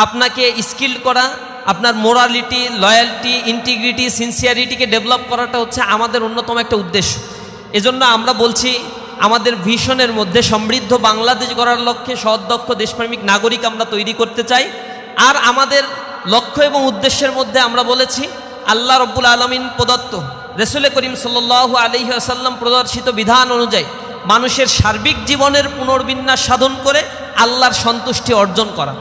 আপনাকে স্কিল্ড করা, আপনার মোরালিটি, লয়্যালটি, ইন্টিগ্রিটি, সিনসিয়ারিটিকে ডেভেলপ করাটা হচ্ছে আমাদের অন্যতম একটা উদ্দেশ্য। এজন্য আমরা বলছি আমাদের ভিশনের মধ্যে সমৃদ্ধ বাংলাদেশ গড়ার লক্ষ্যে সদক্ষ দেশপ্রেমিক নাগরিক আমরা তৈরি করতে চাই। আর আমাদের লক্ষ্য এবং উদ্দেশ্যের মধ্যে আমরা বলেছি আল্লাহ রব্বুল আলামিন প্রদত্ত, রাসূল করিম সাল্লাল্লাহু আলাইহি ওয়াসাল্লাম প্রদর্শিত বিধান অনুযায়ী মানুষের সার্বিক জীবনের পুনর্বিন্যাস সাধন করে আল্লাহর সন্তুষ্টি অর্জন করা।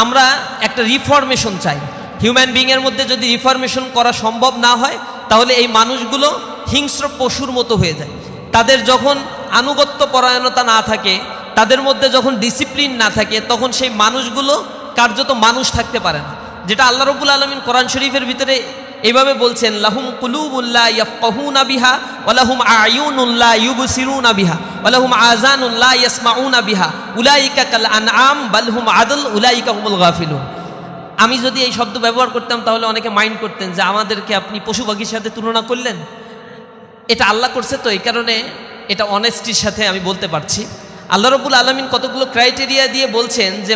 আমরা একটা রিফরমেশন চাই। হিউম্যান বিংয়ের মধ্যে যদি রিফরমেশন করা সম্ভব না হয় তাহলে এই মানুষগুলো হিংস্র পশুর মতো হয়ে যায়। তাদের যখন আনুগত্য পরায়ণতা না থাকে, তাদের মধ্যে যখন ডিসিপ্লিন না থাকে, তখন সেই মানুষগুলো কার্যত মানুষ থাকতে পারে না। যেটা আল্লাহ রাব্বুল আলামিন কোরআন শরীফের ভিতরে এইভাবে বলছেন, লাহুম কুলুবুল্লা ইয়াফকাহুনা বিহা ওয়া লাহুম আয়ুনুল্লা ইউবসিরুনা বিহা ওয়া লাহুম আযানুল্লা ইয়াসমাউনা বিহা উলাইকা কাল আনআম বাল হুম আদল উলাইকা হুমুল গাফিলুন। আমি যদি এই শব্দ ব্যবহার করতাম তাহলে অনেকে মাইন্ড করতেন যে আমাদেরকে আপনি পশু পাখির সাথে তুলনা করলেন। এটা আল্লাহ করছে, তো এই কারণে এটা অনেস্টির সাথে আমি বলতে পারছি। আল্লাহ রাব্বুল আলামিন কতগুলো ক্রাইটেরিয়া দিয়ে বলছেন যে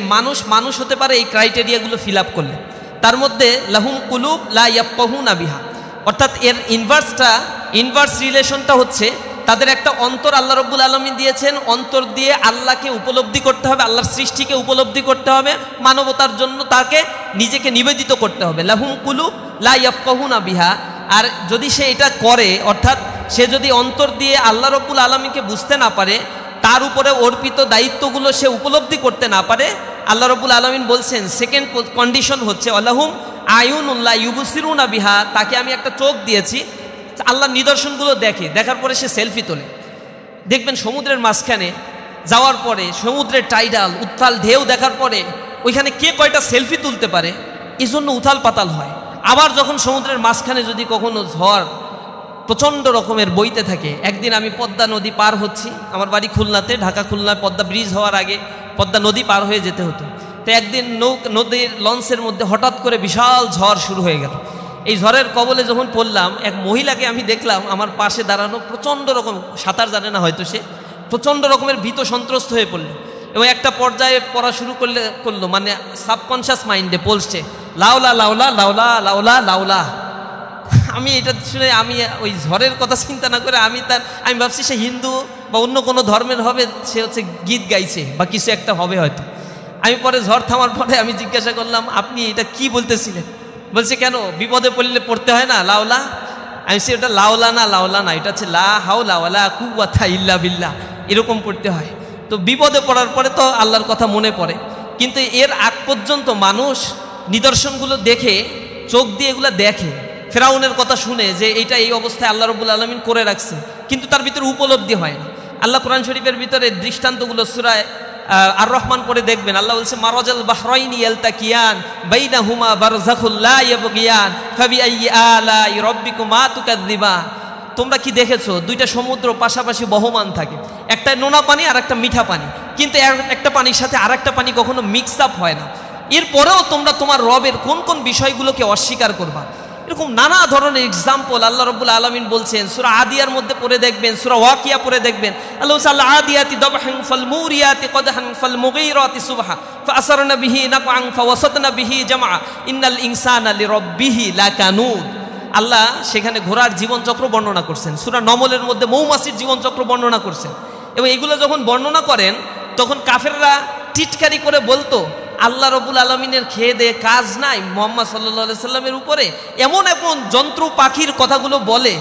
মানুষ হতে পারে এই ক্রাইটেরিয়াগুলো ফিল আপ করলে। তার মধ্যে লাহুম কুলুব লা ইয়াফকাহুনা বিহা, অর্থাৎ এর ইনভার্স রিলেশনটা হচ্ছে তাদের একটা অন্তর আল্লাহ রাব্বুল আলামিন দিয়েছেন। অন্তর দিয়ে আল্লাহকে উপলব্ধি করতে হবে, আল্লাহর সৃষ্টিকে উপলব্ধি করতে হবে, মানবতার জন্য তাকে নিজেকে নিবেদিত করতে হবে। লাহুম কুলুব লা ইয়াফকাহুনা বিহা। আর যদি সে এটা করে, অর্থাৎ সে যদি অন্তর দিয়ে আল্লাহ রাব্বুল আলামিনকে বুঝতে না পারে, তার উপরে অর্পিত দায়িত্বগুলো সে উপলব্ধি করতে না পারে, আল্লাহ রাব্বুল আলামিন বলছেন সেকেন্ড কন্ডিশন হচ্ছে আল্লাহুম আয়ুনুল্লাহ ইউবসিরুনা বিহা, তাকে আমি একটা চোখ দিয়েছি, আল্লাহর নিদর্শনগুলো দেখে, দেখার পরে সে সেলফি তোলে। দেখবেন সমুদ্রের মাঝখানে যাওয়ার পরে সমুদ্রের টাইডাল উত্তাল ঢেউ দেখার পরে ওইখানে কে কয়টা সেলফি তুলতে পারে এই জন্য উথাল পাতাল হয়। আবার যখন সমুদ্রের মাঝখানে যদি কখনো ঝড় প্রচণ্ড রকমের বইতে থাকে, একদিন আমি পদ্মা নদী পার হচ্ছি, আমার বাড়ি খুলনাতে, ঢাকা খুলনা পদ্মা ব্রিজ হওয়ার আগে পদ্মা নদী পার হয়ে যেতে হতো। তো একদিন নদীর লঞ্চের মধ্যে হঠাৎ করে বিশাল ঝড় শুরু হয়ে গেল। এই ঝড়ের কবলে যখন পড়লাম, এক মহিলাকে আমি দেখলাম আমার পাশে দাঁড়ানো, প্রচণ্ড রকম, সাঁতার জানে না হয়তো সে, প্রচণ্ড রকমের ভীত সন্ত্রস্ত হয়ে পড়ল এবং একটা পর্যায়ে পড়া শুরু করলো, মানে সাবকনশিয়াস মাইন্ডে পড়ছে লাউলা লাউলা লাউলা লাউলা লাউলা। আমি এটা শুনে আমি ওই ঝড়ের কথা চিন্তা না করে আমি ভাবছি সে হিন্দু বা অন্য কোনো ধর্মের হবে, সে হচ্ছে গীত গাইছে বা কিছু একটা হবে হয়তো। আমি পরে ঝড় থামার পরে আমি জিজ্ঞাসা করলাম, আপনি এটা কি বলতেছিলেন? বলছে কেন, বিপদে পড়লে পড়তে হয় না লাউলা? আমি বলছি ওটা লাউলা না, এটা হচ্ছে লা হাওলা ওয়ালা কুওয়াতা ইল্লা বিল্লাহ, এরকম পড়তে হয়। তো বিপদে পড়ার পরে তো আল্লাহর কথা মনে পড়ে, কিন্তু এর আগ পর্যন্ত মানুষ নিদর্শনগুলো দেখে, চোখ দিয়ে এগুলো দেখে, ফেরাউনের কথা শুনে যে এইটা এই অবস্থায় আল্লাহ রাব্বুল আলামিন করে রাখছে, কিন্তু তার ভিতরে উপলব্ধি হয় না। আল্লাহ কোরআন শরীফের ভিতরে দৃষ্টান্তগুলো সূরা আর রহমান পড়ে দেখবেন, আল্লাহ বলছে মারাজাল বাহরাইনি ইয়ালতাকিয়ান বাইনাহুমা বারযাখুল লা ইয়াবগিয়ান ফাবিআইয়ি আলাই রাব্বিকুমা তুকাযযিবান। তোমরা কি দেখেছো, দুইটা সমুদ্র পাশাপাশি বহমান থাকে, একটা নোনা পানি আর একটা মিঠা পানি, কিন্তু একটা পানির সাথে আর একটা পানি কখনো মিক্স আপ হয় না। এরপরেও তোমরা তোমার রবের কোন কোন বিষয়গুলোকে অস্বীকার করবা? এরকম নানা ধরনের এক্সাম্পল আল্লাহ রাব্বুল আলামিন বলছেন। সূরা আদিয়ার মধ্যে পড়ে দেখবেন, সূরা ওয়াকিয়া পড়ে দেখবেন, আল্লাহ বলছে আদিয়াতি দাবহান ফাল মুরিয়াতি কদহান ফাল মুগীরাতি সুবহা ফাআসারনা বিহি নাকআন ফাওয়াসাতনা বিহি জামআ ইন্নাল ইনসানা লিরাব্বিহি লাকানুদ। আল্লাহ সেখানে ঘোড়ার জীবনচক্র বর্ণনা করছেন, সূরা নমলের মধ্যে মৌমাছির জীবনচক্র বর্ণনা করছেন। এবং এগুলো যখন বর্ণনা করেন তখন কাফেররা টিটকারি করে বলতো, আল্লাহ রাব্বুল আলামিনের খেয়ে দেয়ে কাজ নাই মুহাম্মদ সাল্লাল্লাহু আলাইহি সাল্লামের উপরে? এমন যন্ত্র পাখির কথাগুলো বলে,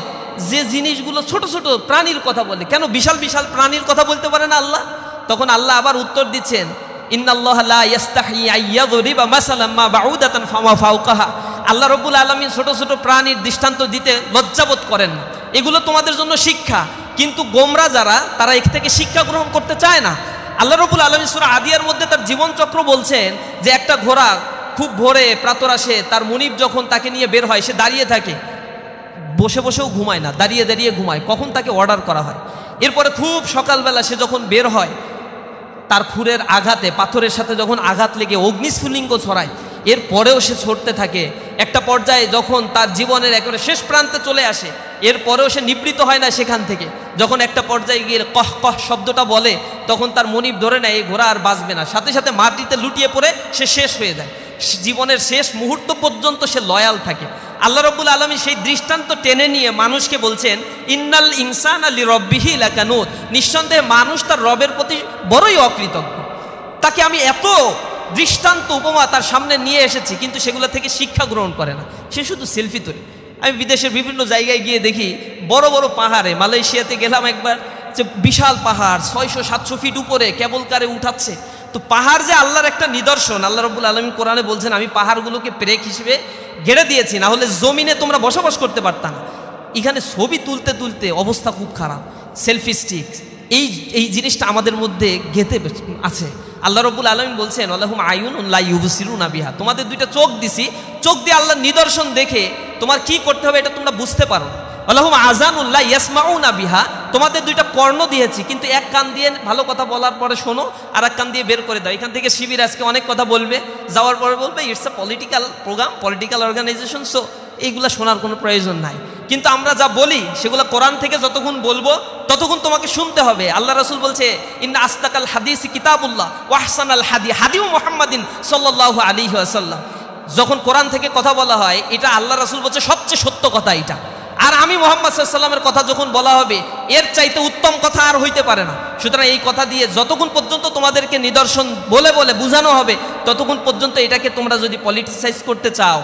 যে জিনিসগুলো ছোট ছোট প্রাণীর কথা বলে, কেন বিশাল বিশাল প্রাণীর কথা বলতে পারে না আল্লাহ? তখন আল্লাহ আবার উত্তর দিচ্ছেন, ইন্নাল্লাহা লা ইস্তাহি আইয়াযরিবা মাসালাম মা বাউদাতান ফামা ফাওকাহা। আল্লাহ রাব্বুল আলামিন ছোট ছোট প্রাণীর দৃষ্টান্ত দিতে লজ্জাবোধ করেন না, এগুলো তোমাদের জন্য শিক্ষা। কিন্তু গোমরা যারা, তারা এর থেকে শিক্ষা গ্রহণ করতে চায় না। আল্লাহ রাব্বুল আলামিন সূরা আদিয়ার মধ্যে তার জীবনচক্র বলছেন যে একটা ঘোড়া খুব ভোরে প্রাতরাশে তার মুনিব যখন তাকে নিয়ে বের হয়, সে দাঁড়িয়ে থাকে, বসে বসেও ঘুমায় না, দাঁড়িয়ে দাঁড়িয়ে ঘুমায়, কখন তাকে অর্ডার করা হয়। এরপরে খুব সকালবেলা সে যখন বের হয়, তার খুরের আঘাতে, পাথরের সাথে যখন আঘাত লেগে অগ্নিস্ফুলিঙ্গ ছড়ায়, এরপরেও সে ছড়তে থাকে। একটা পর্যায়ে যখন তার জীবনের একেবারে শেষ প্রান্তে চলে আসে, এরপরেও সে নিবৃত হয় না সেখান থেকে। যখন একটা পর্যায়ে গিয়ে কহ কহ শব্দটা বলে, তখন তার মনিব ধরে নেয় এই ঘোড়া আর বাঁচবে না, সাথে সাথে মাটিতে লুটিয়ে পড়ে সে শেষ হয়ে যায়। জীবনের শেষ মুহূর্ত পর্যন্ত সে লয়াল থাকে। আল্লাহ রাব্বুল আলামিন সেই দৃষ্টান্ত টেনে নিয়ে মানুষকে বলছেন, ইন্নাল ইনসানা লিরাব্বিহি লাকানুত, নিঃসন্দেহে মানুষ তার রবের প্রতি বড়ই অকৃতজ্ঞ। তাকে আমি এত দৃষ্টান্ত উপমা তার সামনে নিয়ে এসেছি, কিন্তু সেগুলো থেকে শিক্ষা গ্রহণ করে না, সে শুধু সেলফি তোলে। আমি বিদেশের বিভিন্ন জায়গায় গিয়ে দেখি বড় বড় পাহাড়ে, মালয়েশিয়াতে গেলাম একবার, যে বিশাল পাহাড় 600-700 ফিট উপরে কেবল কারে উঠাচ্ছে। তো পাহাড় যে আল্লাহর একটা নিদর্শন, আল্লাহ রাব্বুল আলামিন কোরআনে বলছেন, আমি পাহাড়গুলোকে প্রেক হিসেবে ঘেরে দিয়েছি, না হলে জমিনে তোমরা বসবাস করতে পারতা না। এখানে ছবি তুলতে তুলতে অবস্থা খুব খারাপ, সেলফি স্টিক, এই জিনিসটা আমাদের মধ্যে গেঁথে আছে। আল্লাহ রাব্বুল আলামিন বলছেন, আল্লাহুম আয়ুনুন লা ইউবসিরুনা বিহা, তোমাদের দুইটা চোখ দিছি, চোখ দিয়ে আল্লাহর নিদর্শন দেখে তোমার কি করতে হবে এটা তোমরা বুঝতে পারো। আল্লাহুম আযানুন লা ইয়াসমাউনা বিহা, তোমাদের দুইটা কর্ণ দিয়েছি, কিন্তু এক কান দিয়ে ভালো কথা বলার পরে শোনো, আর এক কান দিয়ে বের করে দাও। এখান থেকে শিবির আজকে অনেক কথা বলবে, যাওয়ার পরে বলবে it's a political programme, political organisation, so এইগুলো শোনার কোনো প্রয়োজন নাই। কিন্তু আমরা যা বলি সেগুলো কোরআন থেকে যতক্ষণ বলবো ততক্ষণ তোমাকে শুনতে হবে। আল্লাহ রাসূল বলছে, ইন্না আসতাকাল হাদিসি কিতাবুল্লাহ ওয়া আহসানাল হাদিউ মুহাম্মাদিন সাল্লাল্লাহু আলাইহি ওয়াসাল্লাম। যখন কোরআন থেকে কথা বলা হয়, এটা আল্লাহ রাসূল বলছে সবচেয়ে সত্য কথা এটা। আর আমি মুহাম্মদ সাল্লাল্লাহু আলাইহি ওয়াসাল্লামের কথা যখন বলা হবে, এর চাইতে উত্তম কথা আর হইতে পারে না। সুতরাং এই কথা দিয়ে যতক্ষণ পর্যন্ত তোমাদেরকে নিদর্শন বলে বলে বোঝানো হবে, ততক্ষণ পর্যন্ত এটাকে তোমরা যদি পলিটিসাইজ করতে চাও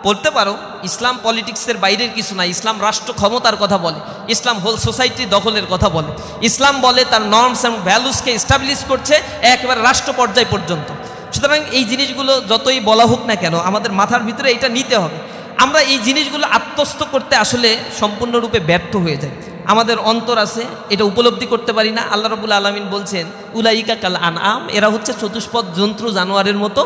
বলতে পারো। ইসলাম পলিটিক্সের বাইরের কিছু না। ইসলাম রাষ্ট্র ক্ষমতার কথা বলে, ইসলাম হোল সোসাইটি দখলের কথা বলে, ইসলাম বলে তার নর্মস এবং ভ্যালুসকে এস্টাবলিশ করছে একেবারে রাষ্ট্র পর্যায় পর্যন্ত। সুতরাং এই জিনিসগুলো যতই বলা হোক না কেন, আমাদের মাথার ভিতরে এটা নিতে হবে। আমরা এই জিনিসগুলো আত্মস্থ করতে আসলে সম্পূর্ণরূপে ব্যর্থ হয়ে যাই। আমাদের অন্তর আছে, এটা উপলব্ধি করতে পারি না। আল্লাহ রাব্বুল আলামিন বলছেন, উলাইকা কাল আনআম, এরা হচ্ছে চতুষ্পদ জন্তু জানোয়ারের মতো,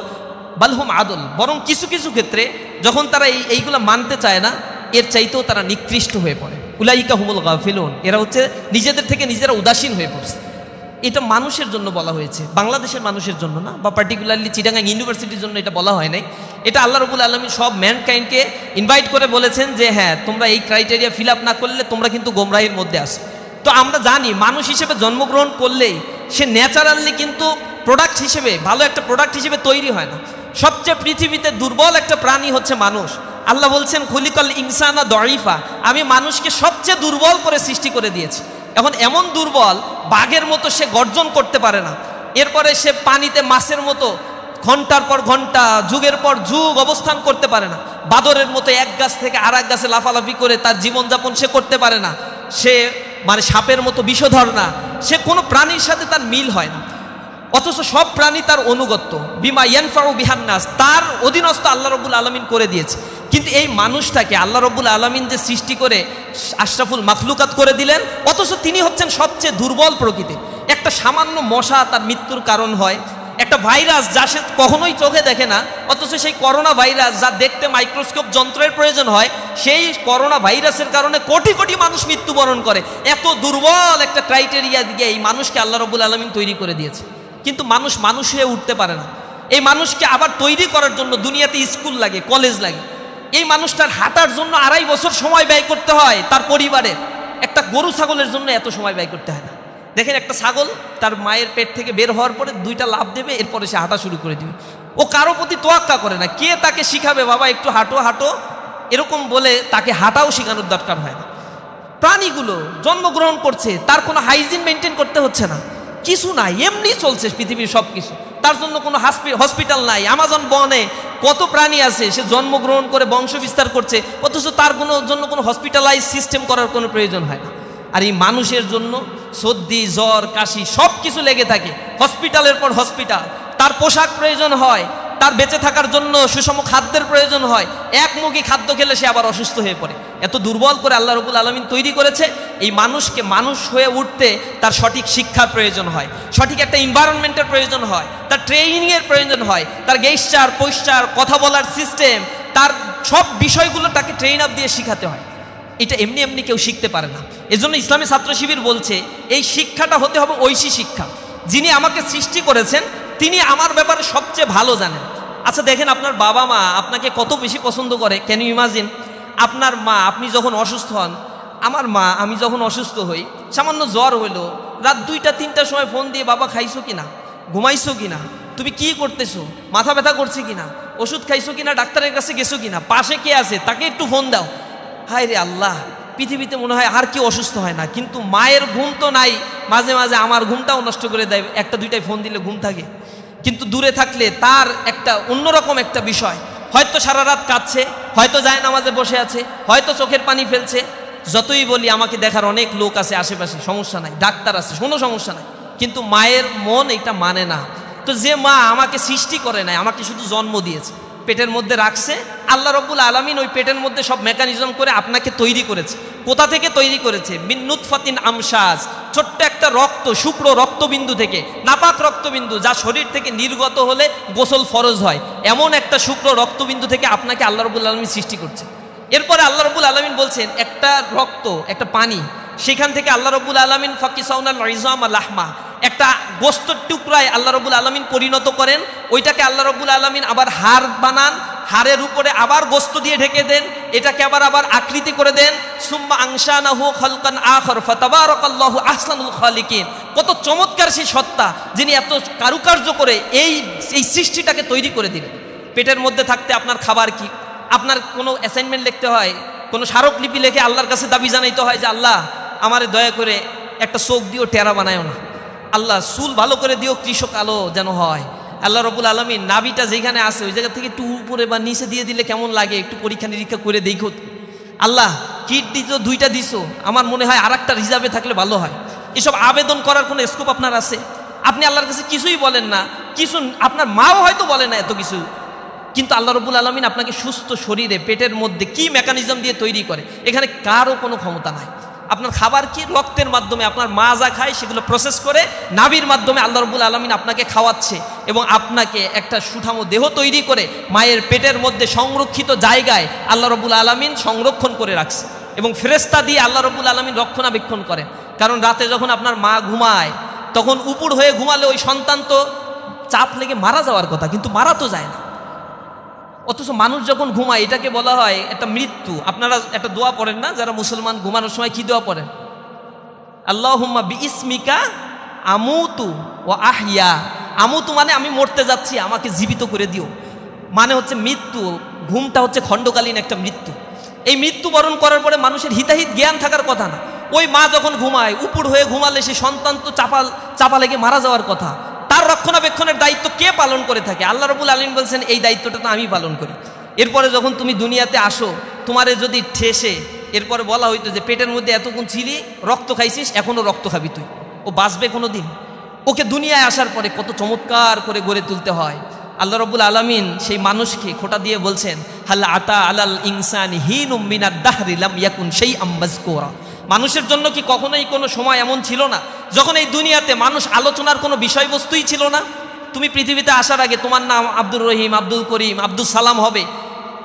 বালহুম আদল, বরং কিছু কিছু ক্ষেত্রে যখন তারা এইগুলো মানতে চায় না, এর চাইতেও তারা নিকৃষ্ট হয়ে পড়ে। উলাইকা হুমুল গাফিলুন, এরা হচ্ছে নিজেদের থেকে নিজেরা উদাসীন হয়ে পড়ছে। এটা মানুষের জন্য বলা হয়েছে, বাংলাদেশের মানুষের জন্য না, বা পার্টিকুলারলি চিটাগাং ইউনিভার্সিটির জন্য এটা বলা হয় নাই। এটা আল্লাহ রাব্বুল আলামিন সব ম্যানকাইন্ডকে ইনভাইট করে বলেছেন যে হ্যাঁ, তোমরা এই ক্রাইটেরিয়া ফিল আপ না করলে তোমরা কিন্তু গোমরাহির মধ্যে আসো। তো আমরা জানি মানুষ হিসেবে জন্মগ্রহণ করলেই সে ন্যাচারালি কিন্তু প্রোডাক্ট হিসেবে, ভালো একটা প্রোডাক্ট হিসেবে তৈরি হয় না। সবচেয়ে পৃথিবীতে দুর্বল একটা প্রাণী হচ্ছে মানুষ। আল্লাহ বলছেন, খুলিকাল ইনসানা দঈফা, আমি মানুষকে সবচেয়ে দুর্বল করে সৃষ্টি করে দিয়েছি। এখন এমন দুর্বল, বাঘের মতো সে গর্জন করতে পারে না, এরপরে সে পানিতে মাছের মতো ঘন্টার পর ঘন্টা, যুগের পর যুগ অবস্থান করতে পারে না, বাদরের মতো এক গাছ থেকে আর এক গাছে লাফালাফি করে তার জীবনযাপন সে করতে পারে না, সে মানে সাপের মতো বিষধর না, সে কোনো প্রাণীর সাথে তার মিল হয় না। অথচ সব প্রাণী তার অনুগত্য, বিমা ইয়ানফাউ বিহান নাস, তার অধীনস্থ আল্লাহ রাব্বুল আলামিন করে দিয়েছে। কিন্তু এই মানুষটাকে আল্লাহ রাব্বুল আলামিন যে সৃষ্টি করে আশরাফুল মাখলুকাত করে দিলেন, অথচ তিনি হচ্ছেন সবচেয়ে দুর্বল প্রকৃতির। একটা সামান্য মশা তার মৃত্যুর কারণ হয়, একটা ভাইরাস যা সে কখনোই চোখে দেখে না, অথচ সেই করোনা ভাইরাস যা দেখতে মাইক্রোস্কোপ যন্ত্রের প্রয়োজন হয়, সেই করোনা ভাইরাসের কারণে কোটি কোটি মানুষ মৃত্যুবরণ করে। এত দুর্বল একটা ক্রাইটেরিয়া দিয়ে এই মানুষকে আল্লাহ রাব্বুল আলামিন তৈরি করে দিয়েছে। কিন্তু মানুষ হয়ে উঠতে পারে না। এই মানুষকে আবার তৈরি করার জন্য দুনিয়াতে স্কুল লাগে, কলেজ লাগে। এই মানুষটার হাঁটার জন্য 2.5 বছর সময় ব্যয় করতে হয় তার পরিবারের। একটা গরু ছাগলের জন্য এত সময় ব্যয় করতে হয় না। দেখেন, একটা ছাগল তার মায়ের পেট থেকে বের হওয়ার পরে 2টা লাফ দেবে, এরপরে সে হাঁটা শুরু করে দিবে। ও কারো প্রতি তোয়াক্কা করে না। কে তাকে শিখাবে, বাবা একটু হাঁটো হাঁটো এরকম বলে তাকে হাঁটাও শেখানোর দরকার হয় না। প্রাণীগুলো জন্মগ্রহণ করছে, তার কোনো হাইজিন মেনটেন করতে হচ্ছে না, কিছু নাই, এমনি চলছে পৃথিবীর সব কিছু। তার জন্য কোনো হসপিটাল নাই। আমাজন বনে কত প্রাণী আছে, সে জন্মগ্রহণ করে বংশ বিস্তার করছে, অথচ তার জন্য কোনো হসপিটালাইজ সিস্টেম করার কোনো প্রয়োজন হয় না। আর এই মানুষের জন্য সর্দি, জ্বর, কাশি সব কিছু লেগে থাকে, হসপিটালের পর হসপিটাল। তার পোশাক প্রয়োজন হয়, তার বেঁচে থাকার জন্য সুষম খাদ্যের প্রয়োজন হয়। একমুখী খাদ্য খেলে সে আবার অসুস্থ হয়ে পড়ে। এত দুর্বল করে আল্লাহ রাব্বুল আলামিন তৈরি করেছে। এই মানুষকে মানুষ হয়ে উঠতে তার সঠিক শিক্ষার প্রয়োজন হয়, সঠিক একটা এনভায়রনমেন্টের প্রয়োজন হয়, তার ট্রেনিংয়ের প্রয়োজন হয়, তার গেস্টার পোস্টার, কথা বলার সিস্টেম, তার সব বিষয়গুলো তাকে ট্রেন আপ দিয়ে শিখাতে হয়। এটা এমনি এমনি কেউ শিখতে পারে না। এজন্য ইসলামী ছাত্র শিবির বলছে, এই শিক্ষাটা হতে হবে ঐশী শিক্ষা। যিনি আমাকে সৃষ্টি করেছেন তিনি আমার ব্যাপারে সবচেয়ে ভালো জানেন। আচ্ছা দেখেন, আপনার বাবা মা আপনাকে কত বেশি পছন্দ করে। Can you imagine? আপনার মা, আপনি যখন অসুস্থ হন, আমার মা আমি যখন অসুস্থ হই, সামান্য জ্বর হইলো, রাত 2টা 3টার সময় ফোন দিয়ে, বাবা খাইছো কিনা, ঘুমাইছো কিনা, তুমি কি করতেছো, মাথা ব্যথা করছে কিনা, ওষুধ খাইছো কিনা, ডাক্তারের কাছে গেছো কিনা, পাশে কে আছে তাকে একটু ফোন দাও। হায় রে আল্লাহ, পৃথিবীতে মনে হয় আর কি অসুস্থ হয় না, কিন্তু মায়ের ঘুম তো নাই, মাঝে মাঝে আমার ঘুমটাও নষ্ট করে দেয়, একটা দুইটাই ফোন দিলে ঘুম থাকে। কিন্তু দূরে থাকলে তার একটা অন্যরকম একটা বিষয়, হয়তো সারা রাত কাঁদছে, হয়তো যায় নামাজে বসে আছে, হয়তো চোখের পানি ফেলছে। যতই বলি আমাকে দেখার অনেক লোক আছে আশেপাশে, সমস্যা নাই, ডাক্তার আছে, কোনো সমস্যা নাই, কিন্তু মায়ের মন এটা মানে না। তো যে মা আমাকে সৃষ্টি করে নাই, আমাকে শুধু জন্ম দিয়েছে, পেটের মধ্যে রাখছে, আল্লাহ রাব্বুল আলামিন ওই পেটের মধ্যে সব মেকানিজম করে আপনাকে তৈরি করেছে। কোথা থেকে তৈরি করেছে? মিন নুতফাতিন আমশাজ, ছোট্ট একটা রক্ত, শুক্র রক্তবিন্দু থেকে, নাপাক রক্তবিন্দু, যা শরীর থেকে নির্গত হলে গোসল ফরজ হয়, এমন একটা শুক্র রক্তবিন্দু থেকে আপনাকে আল্লাহ রাব্বুল আলামিন সৃষ্টি করছে। এরপরে আল্লাহ রাব্বুল আলামিন বলছেন একটা রক্ত, একটা পানি, সেখান থেকে আল্লাহ রাব্বুল আলামিন ফাকিসাউনাল ইজামা লাহমা, একটা গোস্তের টুকরায় আল্লাহ রাব্বুল আলামিন পরিণত করেন, ওইটাকে আল্লাহ রাব্বুল আলামিন আবার হাড় বানান, হাড়ের উপরে আবার গোস্ত দিয়ে ঢেকে দেন, এটাকে আবার আকৃতি করে দেন। সুম্মা আনশানাহু খালকান আখর ফাতাবারাকাল্লাহু আহসানুল খালিকিন। কত চমৎকার সেই সত্তা, যিনি এত কারুকার্য করে এই সৃষ্টিটাকে তৈরি করে দিলেন। পেটের মধ্যে থাকতে আপনার খাবার কি? আপনার কোনো অ্যাসাইনমেন্ট লিখতে হয়, কোনো স্মারকলিপি লিখে আল্লাহর কাছে দাবি জানাইতে হয় যে আল্লাহ আমারে দয়া করে একটা চোখ দিও, টেরা বানায়ও না, আল্লাহ চুল ভালো করে দিও, কৃষক আলো যেন হয়। আল্লাহ রাব্বুল আলামিন নাভিটা যেখানে আছে ওই জায়গা থেকে একটু উপরে বা নিচে দিয়ে দিলে কেমন লাগে, একটু পরীক্ষা নিরীক্ষা করে দেখো। আল্লাহ কিট দিছো, দুইটা দিছো, আমার মনে হয় আর একটা রিজার্ভে থাকলে ভালো হয়। এসব আবেদন করার কোনো স্কোপ আপনার আছে? আপনি আল্লাহর কাছে কিছুই বলেন না, কিছু আপনার মাও হয়তো বলে না এত কিছু, কিন্তু আল্লাহ রাব্বুল আলামিন আপনাকে সুস্থ শরীরে পেটের মধ্যে কি মেকানিজম দিয়ে তৈরি করে, এখানে কারও কোনো ক্ষমতা নাই। আপনার খাবার কি? রক্তের মাধ্যমে আপনার মা যা খায় সেগুলো প্রসেস করে নাভির মাধ্যমে আল্লাহ রাব্বুল আলামিন আপনাকে খাওয়াচ্ছে, এবং আপনাকে একটা সুঠামো দেহ তৈরি করে মায়ের পেটের মধ্যে সংরক্ষিত জায়গায় আল্লাহ রাব্বুল আলামিন সংরক্ষণ করে রাখছে, এবং ফেরেশতা দিয়ে আল্লাহ রাব্বুল আলামিন রক্ষণাবেক্ষণ করেন। কারণ রাতে যখন আপনার মা ঘুমায় তখন উপুড় হয়ে ঘুমালে ওই সন্তান তো চাপ লেগে মারা যাওয়ার কথা, কিন্তু মারা তো যায় না। অথচ মানুষ যখন ঘুমায় এটাকে বলা হয় একটা মৃত্যু। আপনারা একটা দোয়া পড়েন না, যারা মুসলমান ঘুমানোর সময় কি দোয়া পড়েন? আল্লাহুম্মা বিইসমিকা আমুতু ওয়া আহইয়া। আমুতু মানে আমি মরতে যাচ্ছি, আমাকে জীবিত করে দিও, মানে হচ্ছে মৃত্যু। ঘুমটা হচ্ছে খণ্ডকালীন একটা মৃত্যু। এই মৃত্যুবরণ করার পরে মানুষের হিতাহিত জ্ঞান থাকার কথা না। ওই মা যখন ঘুমায়, উপুড় হয়ে ঘুমালে সেই সন্তান তো চাপা লেগে মারা যাওয়ার কথা। তার রক্ষণাবেক্ষণের দায়িত্ব কে পালন করে থাকে? আল্লাহ রাব্বুল আলামিন বলছেন এই দায়িত্বটা তো আমি পালন করি। এরপরে যখন তুমি দুনিয়াতে আসো, তোমারে যদি ঠেসে এরপরে বলা হইতো যে পেটের মধ্যে এতক্ষণ ছিলি, রক্ত খাইছিস, এখনো রক্ত খাবি তুই, ও বাঁচবে কোনো দিন? ওকে দুনিয়ায় আসার পরে কত চমৎকার করে গড়ে তুলতে হয়। আল্লাহ রাব্বুল আলামিন সেই মানুষকে খোঁটা দিয়ে বলছেন হাল আতা আলাল ইনসানি হিনুম মিনাদ দাহরি লাম ইয়াকুন শাইআম মাযকুরা। মানুষের জন্য কি কখনোই কোনো সময় এমন ছিল না যখন এই দুনিয়াতে মানুষ আলোচনার কোনো বিষয়বস্তুই ছিল না? তুমি পৃথিবীতে আসার আগে তোমার নাম আব্দুর রহিম, আব্দুল করিম, আব্দুল সালাম হবে,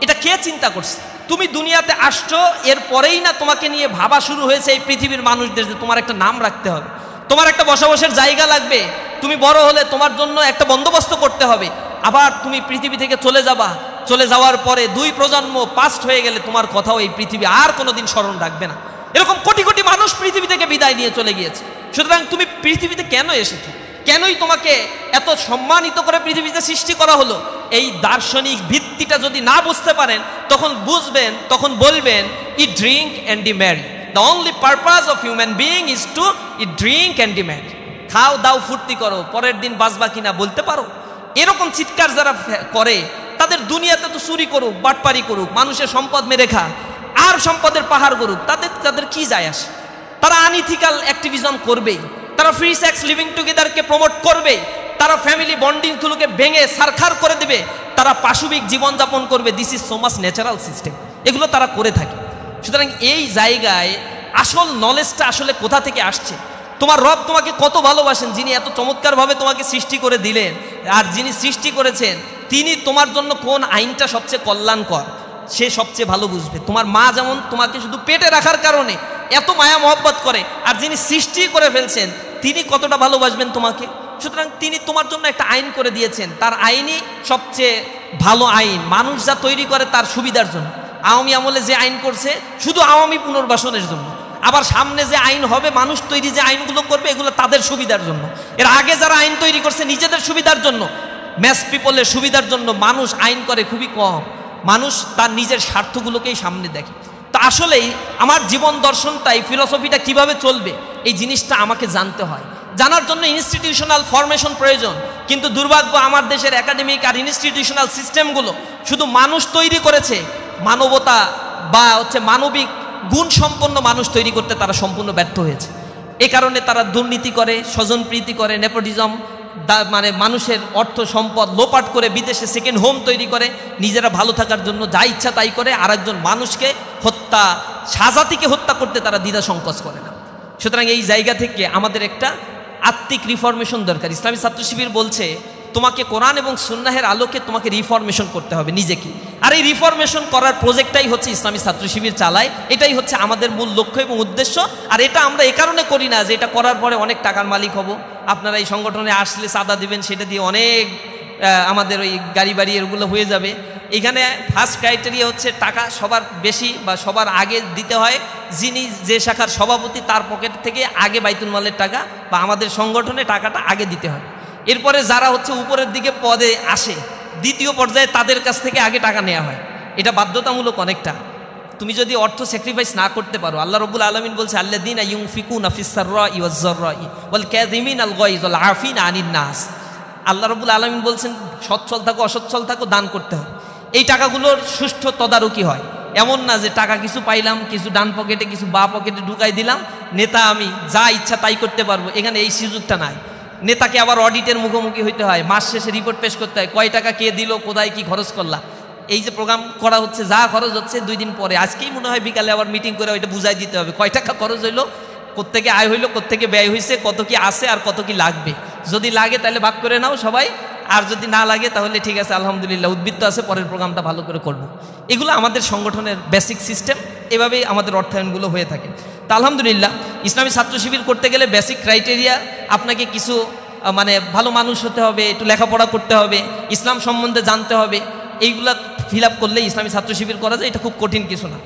এটা কে চিন্তা করছে? তুমি দুনিয়াতে আসছো, এরপরেই না তোমাকে নিয়ে ভাবা শুরু হয়েছে এই পৃথিবীর মানুষদের যে তোমার একটা নাম রাখতে হবে, তোমার একটা বসবাসের জায়গা লাগবে, তুমি বড় হলে তোমার জন্য একটা বন্দোবস্ত করতে হবে। আবার তুমি পৃথিবী থেকে চলে যাবা, চলে যাওয়ার পরে 2 প্রজন্ম পাস্ট হয়ে গেলে তোমার কথাও এই পৃথিবী আর কোনোদিন স্মরণ রাখবে না। এরকম কোটি কোটি মানুষ পৃথিবী থেকে বিদায় নিয়ে চলে গিয়েছে। সুতরাং তুমি পৃথিবীতে কেন এসেছো? কেনই তোমাকে এত সম্মানিত করে পৃথিবীতে সৃষ্টি করা হলো? এই দার্শনিক ভিত্তিটা যদি না বুঝতে পারেন তখন বুঝবেন, তখন বলবেন eat drink and be merry. The only purpose of human being is to eat drink and be merry. খাও দাও ফুর্তি করো, পরের দিন বাঁচবা কিনা বলতে পারো? এরকম চিৎকার যারা করে তাদের দুনিয়াতে তো চুরি করুক, বাটপারি করুক, মানুষের সম্পদ মেরে খা, আর সম্পদের পাহাড় করুক, তাদের কি যায় আসে? তারা আনইথিক্যাল অ্যাক্টিভিজম করবেই, তারা ফ্রি সেক্স লিভিং টুগেদারকে প্রমোট করবেই, তারা ফ্যামিলি বন্ডিংগুলোকে ভেঙে সারখার করে দেবে, তারা পাশবিক জীবনযাপন করবে। This is so much natural system, এগুলো তারা করে থাকে। সুতরাং এই জায়গায় আসল নলেজটা আসলে কোথা থেকে আসছে? তোমার রব তোমাকে কত ভালোবাসেন, যিনি এত চমৎকারভাবে তোমাকে সৃষ্টি করে দিলেন, আর যিনি সৃষ্টি করেছেন তিনি তোমার জন্য কোন আইনটা সবচেয়ে কল্যাণকর সে সবচেয়ে ভালো বুঝবে। তোমার মা যেমন তোমাকে শুধু পেটে রাখার কারণে এত মায়া মহব্বত করে, আর যিনি সৃষ্টি করে ফেলছেন তিনি কতটা ভালোবাসবেন তোমাকে। সুতরাং তিনি তোমার জন্য একটা আইন করে দিয়েছেন, তার আইনই সবচেয়ে ভালো আইন, মানুষ যা তৈরি করে তার সুবিধার জন্য। আওয়ামী আমলে যে আইন করছে শুধু আওয়ামী পুনর্বাসনের জন্য, আবার সামনে যে আইন হবে, মানুষ তৈরি যে আইনগুলো করবে, এগুলো তাদের সুবিধার জন্য। এর আগে যারা আইন তৈরি করছে নিজেদের সুবিধার জন্য। ম্যাস পিপলের সুবিধার জন্য মানুষ আইন করে খুবই কম, মানুষ তার নিজের স্বার্থগুলোকেই সামনে দেখে। তো আসলেই আমার জীবন দর্শনটাই, ফিলসফিটা কিভাবে চলবে এই জিনিসটা আমাকে জানতে হয়। জানার জন্য ইনস্টিটিউশনাল ফরমেশন প্রয়োজন, কিন্তু দুর্ভাগ্য আমার দেশের একাডেমিক আর ইনস্টিটিউশনাল সিস্টেমগুলো শুধু মানুষ তৈরি করেছে, মানবতা বা মানবিক গুণ সম্পন্ন মানুষ তৈরি করতে তারা সম্পূর্ণ ব্যর্থ হয়েছে। এ কারণে তারা দুর্নীতি করে, স্বজনপ্রীতি করে, নেপোটিজম, মানে মানুষের অর্থ সম্পদ লোপাট করে বিদেশে সেকেন্ড হোম তৈরি করে, নিজেরা ভালো থাকার জন্য যা ইচ্ছা তাই করে, আর একজন মানুষকে হত্যা, সাজাতিকে হত্যা করতে তারা দ্বিধা সংকোচ করে না। সুতরাং এই জায়গা থেকে আমাদের একটা আত্মিক রিফরমেশন দরকার। ইসলামী ছাত্র শিবির বলছে তোমাকে কোরআন এবং সুন্নাহের আলোকে তোমাকে রিফরমেশন করতে হবে নিজেকে, আর এই রিফরমেশন করার প্রজেক্টটাই হচ্ছে ইসলামী ছাত্র শিবির চালায়। এটাই হচ্ছে আমাদের মূল লক্ষ্য এবং উদ্দেশ্য। আর এটা আমরা এ কারণে করি না যে এটা করার পরে অনেক টাকার মালিক হব, আপনারা এই সংগঠনে আসলে চাঁদা দিবেন, সেটা দিয়ে অনেক আমাদের ওই গাড়ি বাড়ি এগুলো হয়ে যাবে। এখানে ফার্স্ট ক্রাইটেরিয়া হচ্ছে টাকা সবার বেশি বা সবার আগে দিতে হয় যিনি যে শাখার সভাপতি, তার পকেট থেকে আগে বাইতুল মালের টাকা বা আমাদের সংগঠনে টাকাটা আগে দিতে হয়। এরপরে যারা উপরের দিকে পদে আসে দ্বিতীয় পর্যায়ে তাদের কাছ থেকে আগে টাকা নেওয়া হয়। এটা বাধ্যতামূলক অনেকটা। তুমি যদি অর্থ স্যাক্রিফাইস না করতে পারো, আল্লাহ রাব্বুল আলামিন বলছে আল্লাযীনা ইউনফিকুনা ফিস-সাররাই ওয়াজ-যাররাই ওয়াল কাযিমিনাল গায়জ ওয়াল আফিনা আনিন নাস। আল্লাহ রাব্বুল আলামিন বলছেন সচ্ছল থাকো অসচ্ছল থাকো, দান করতে হবে। এই টাকাগুলোর সুষ্ঠু তদারকি হয়, এমন না যে টাকা কিছু পাইলাম, কিছু ডান পকেটে কিছু বা পকেটে ঢুকাই দিলাম, নেতা আমি যা ইচ্ছা তাই করতে পারবো। এখানে এই সুযোগটা নাই। নেতাকে আবার অডিটের মুখোমুখি হইতে হয়, মাস শেষে রিপোর্ট পেশ করতে হয়, কয় টাকা কে দিল, কোথায় কি খরচ করলা। এই যে প্রোগ্রাম করা হচ্ছে, যা খরচ হচ্ছে 2 দিন পরে, আজকেই মনে হয় বিকালে আবার মিটিং করে ওইটা বুঝাই দিতে হবে কয় টাকা খরচ হইলো, কোত্থেকে আয় হইলো, কোত্থেকে ব্যয় হয়েছে, কত কি আছে আর কত কি লাগবে। যদি লাগে তাহলে ভাগ করে নাও সবাই, আর যদি না লাগে তাহলে ঠিক আছে আলহামদুলিল্লাহ, উদ্বৃত্ত আছে, পরের প্রোগ্রামটা ভালো করে করব। এগুলো আমাদের সংগঠনের বেসিক সিস্টেম, এভাবেই আমাদের অর্থায়নগুলো হয়ে থাকে। তা আলহামদুলিল্লাহ ইসলামী ছাত্র শিবির করতে গেলে বেসিক ক্রাইটেরিয়া, আপনাকে কিছু ভালো মানুষ হতে হবে, একটু লেখাপড়া করতে হবে, ইসলাম সম্বন্ধে জানতে হবে। এইগুলা ফিল আপ করলে ইসলামী ছাত্র শিবির করা যায়, এটা খুব কঠিন কিছু না।